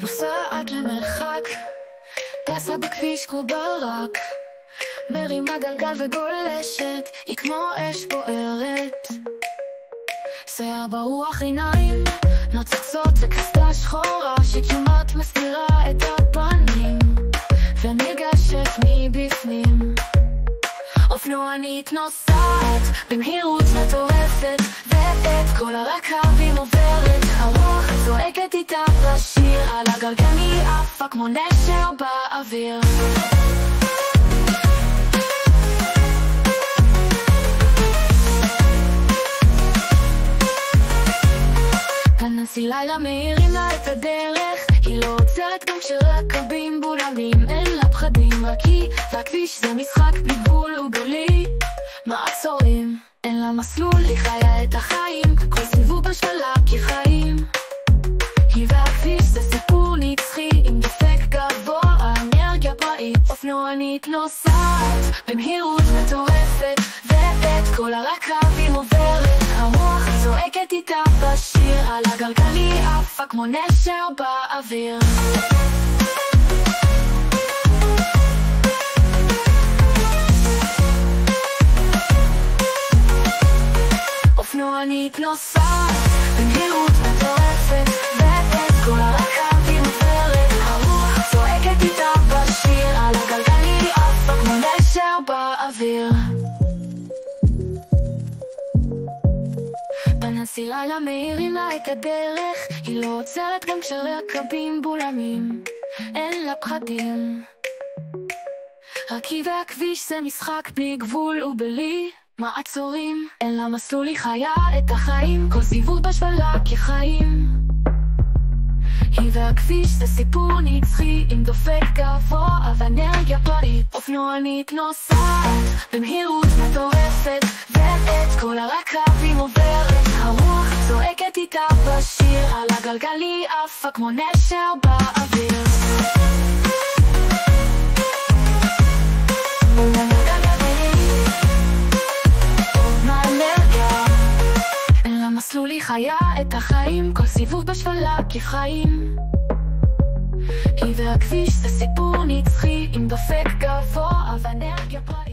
נוסעת למרחק, טסה בכביש כמו ברק, מרימה גלגל וגולשת, היא כמו אש בוערת. שיער ברוח עיניים, נוצצות וכסתה שחורה שכמעט מסתירה את הפנים וניגשת מבפנים. אופנוענית נוסעת במהירות מטורפת, ואת כל הרכבים עוברת, הרוח צועקת איתה בשיר, על הגלגל היא עפה כמו נשר באוויר. פנסי לילה מאירים לה את הדרך, היא לא עוצרת גם כשרכבים בולמים, אין לה פחדים, רק היא והכביש זה משחק בלי גבול ובלי מעצורים. אין לה מסלול, היא חיה את החיים, כל סיבוב בשלה כחיים. היא והכביש זה סיפור נצחי, עם דופק גבוה, אנרגיה פראית. אופנוענית נוסעת במהירות מטורפת, ואת כל הרכבים עוברת, הרוח צועקת איתה בשיר, על הגלגל היא עפה כמו נשר באוויר. אופנוענית נוסעת במהירות מטורפת, ואת כל הרכבים עוברת, הרוח צועקת איתה בשיר, על הגלגל היא עפה כמו נשר באוויר. פנסי לילה מאירים לה את הדרך, היא לא עוצרת גם כשרכבים בולמים, אין לה פחדים, רק היא והכביש זה משחק בלי גבול ובלי מעצורים. אין לה מסלול, היא חיה את החיים, כל סיבוב בשבלה כחיים. היא והכביש זה סיפור נצחי, עם דופק גבוה ואנרגיה פראית. אופנוענית נוסעת במהירות מטורפת, ואת כל הרכבים עוברת, הרוח צועקת איתה בשיר, על הגלגל היא עפה כמו נשר באוויר. מסלול, היא חיה את החיים, כל סיבוב בשבלה כחיים. היא והכביש זה סיפור נצחי, עם דופק גבוה ואנרגיה פראית.